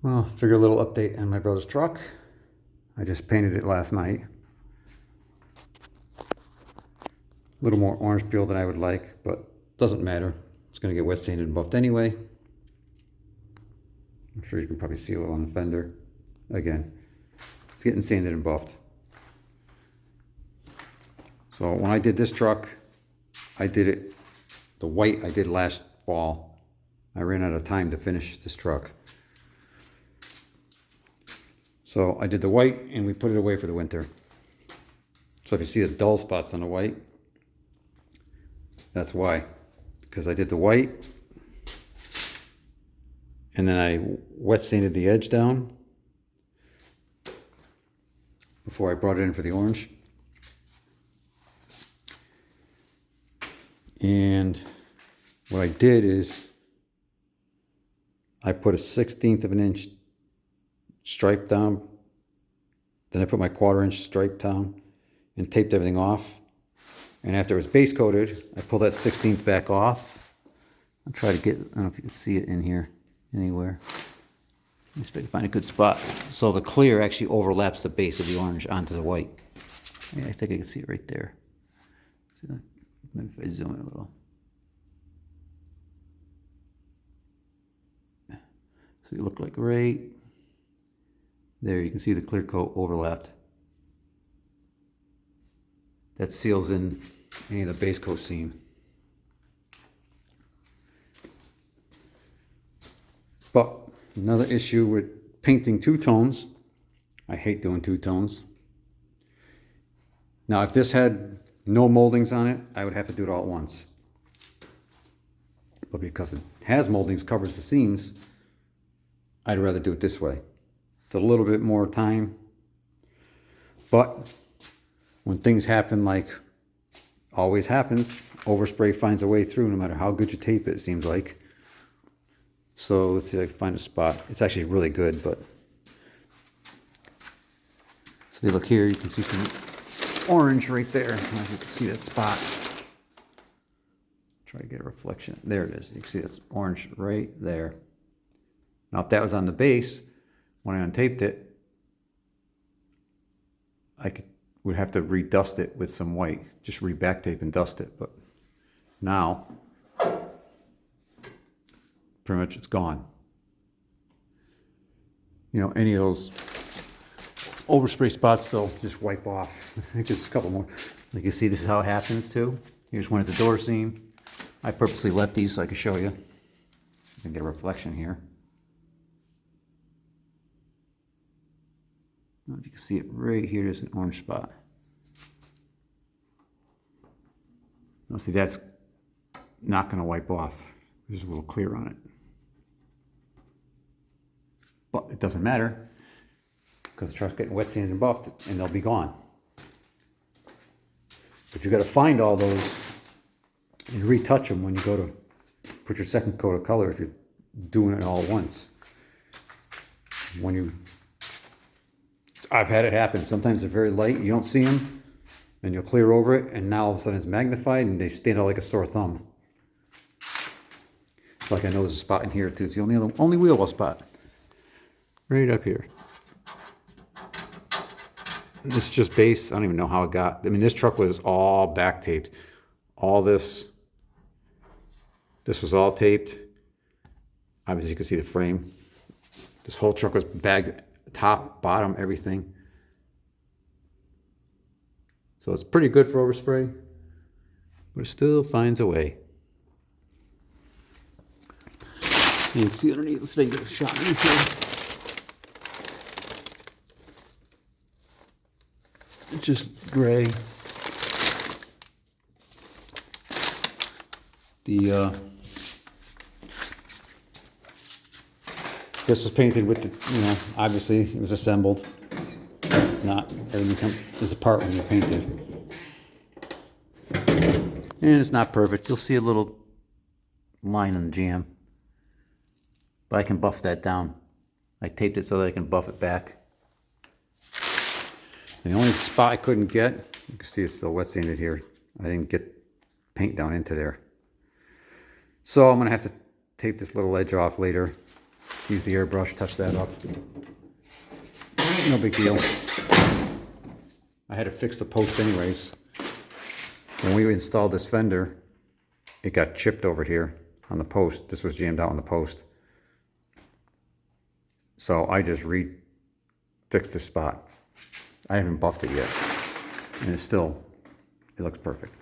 Well, figure a little update on my brother's truck. I just painted it last night. A little more orange peel than I would like, but doesn't matter. It's gonna get wet sanded and buffed anyway. I'm sure you can probably see a little on the fender. Again, it's getting sanded and buffed. So when I did this truck, I did it, the white I did last fall. I ran out of time to finish this truck. So I did the white and we put it away for the winter. So if you see the dull spots on the white, that's why. Because I did the white and then I wet sanded the edge down before I brought it in for the orange. And what I did is I put a 1/16 of an inch stripe down. Then I put my 1/4 inch stripe down and taped everything off. And after it was base coated, I pulled that 1/16 back off. I'll try to get, I don't know if you can see it in here anywhere. Let me see if I can find a good spot. So the clear actually overlaps the base of the orange onto the white. Yeah, I think I can see it right there. See that? Maybe if I zoom in a little. So you look like right there, you can see the clear coat overlapped. That seals in any of the base coat seam. But another issue with painting two tones, I hate doing two tones. Now if this had no moldings on it, I would have to do it all at once. But because it has moldings, covers the seams, I'd rather do it this way. It's a little bit more time, but when things happen like always happens, overspray finds a way through no matter how good you tape it, it seems like. So let's see if I can find a spot. It's actually really good, but so if you look here, you can see some orange right there. I don't know if you can see that spot. Try to get a reflection. There it is. You can see that's orange right there. Now if that was on the base, when I untaped it, would have to redust it with some white. Just re-back tape and dust it. But now, pretty much it's gone. You know, any of those overspray spots, they'll just wipe off. I think there's a couple more. Like you see, this is how it happens too. Here's one at the door seam. I purposely left these so I could show you. You can get a reflection here. I don't know if you can see it right here. There's an orange spot. Now see, that's not going to wipe off. There's a little clear on it. But it doesn't matter because the truck's getting wet sanded and buffed and they'll be gone. But you got to find all those and retouch them when you go to put your second coat of color if you're doing it all at once. I've had it happen. Sometimes they're very light, you don't see them, and you'll clear over it, and now all of a sudden it's magnified, and they stand out like a sore thumb. Like I know there's a spot in here too. It's the only wheel well spot. Right up here. This is just base. I don't even know how it got. I mean, this truck was all back taped. All this was all taped. Obviously you can see the frame. This whole truck was bagged. Top, bottom, everything. So it's pretty good for overspray, but it still finds a way. You can see underneath. Let's make a shot underneath here. It's just gray. This was painted with the, you know, obviously it was assembled. Not everything is apart when you paint it. And it's not perfect. You'll see a little line on the jam. But I can buff that down. I taped it so that I can buff it back. And the only spot I couldn't get, you can see it's still wet sanded here. I didn't get paint down into there. So I'm gonna have to tape this little edge off later. Use the airbrush, touch that up. No big deal. I had to fix the post anyways. When we installed this fender, it got chipped over here on the post. This was jammed out on the post. So I just fixed this spot. I haven't buffed it yet. And it looks perfect.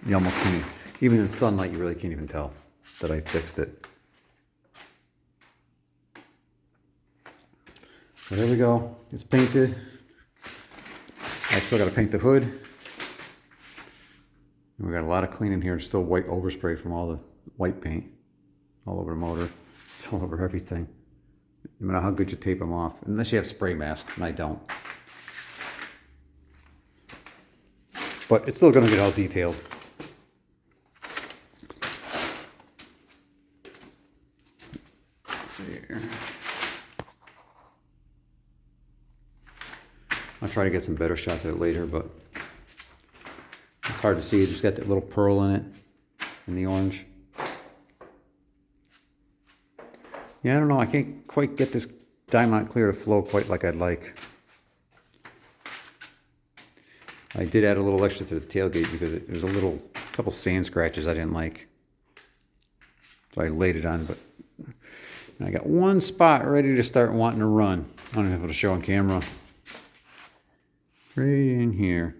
You almost can't, even in sunlight, you really can't even tell that I fixed it. So there we go. It's painted. I still got to paint the hood. And we got a lot of cleaning here. There's still white overspray from all the white paint all over the motor. It's all over everything. No matter how good you tape them off, unless you have spray mask, and I don't. But it's still going to get all detailed. Let's see here. I'll try to get some better shots of it later, but it's hard to see. It just got that little pearl in it, in the orange. Yeah, I don't know. I can't quite get this Diamond Clear to flow quite like I'd like. I did add a little extra to the tailgate because there was a couple sand scratches I didn't like. So I laid it on, but I got one spot ready to start wanting to run. I don't know if it'll show on camera. Right in here.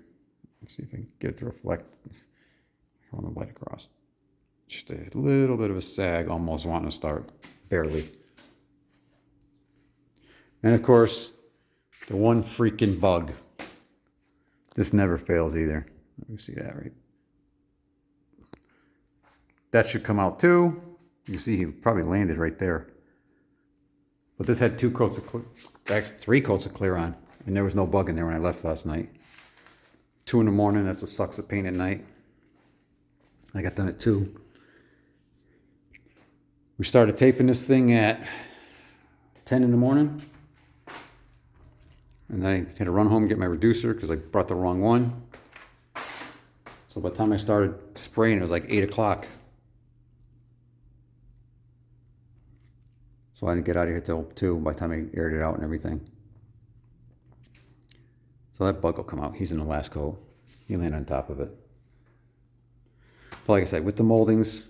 Let's see if I can get it to reflect. I want to light across. Just a little bit of a sag, almost wanting to start. Barely. And of course, the one freaking bug. This never fails either. Let me see that right. That should come out too. You see he probably landed right there. But this had 2 coats of clear, actually 3 coats of clear on. And there was no bug in there when I left last night. 2 in the morning, that's what sucks at paint at night. I got done at 2. We started taping this thing at 10 in the morning. And I had to run home and get my reducer because I brought the wrong one. So by the time I started spraying, it was like 8 o'clock. So I didn't get out of here till 2 by the time I aired it out and everything. So that bug will come out. He's in the last coat. He'll land on top of it. But like I said, with the moldings,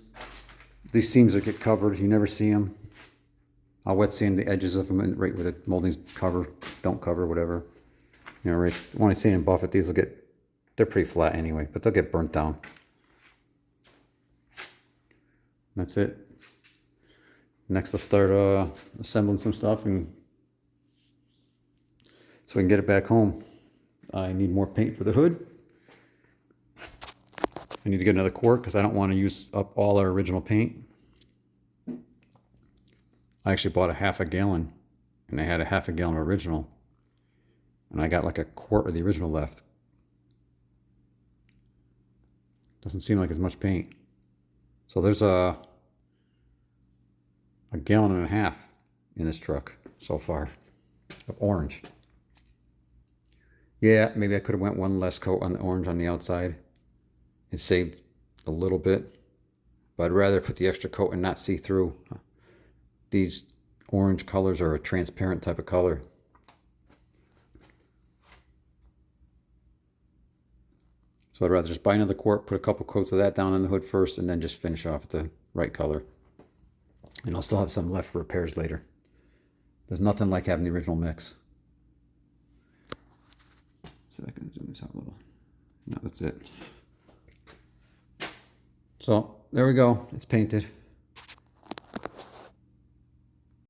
these seams that get covered, you never see them. I'll wet sand the edges of them right where the moldings cover, don't cover, whatever. You know, right when I sand and buff it, these will get, they're pretty flat anyway, but they'll get burnt down. That's it. Next I'll start assembling some stuff and so we can get it back home. I need more paint for the hood. I need to get another quart because I don't want to use up all our original paint. I actually bought a half a gallon and I had a half a gallon original and I got like a quart of the original left. Doesn't seem like as much paint. So there's a gallon and a half in this truck so far of orange. Yeah, maybe I could have went one less coat on the orange on the outside. It saved a little bit, but I'd rather put the extra coat and not see through. These orange colors are a transparent type of color. So I'd rather just buy another quart, put a couple coats of that down on the hood first, and then just finish off with the right color. And I'll still have some left for repairs later. There's nothing like having the original mix. So I can zoom this out a little. No, that's it. So there we go. It's painted.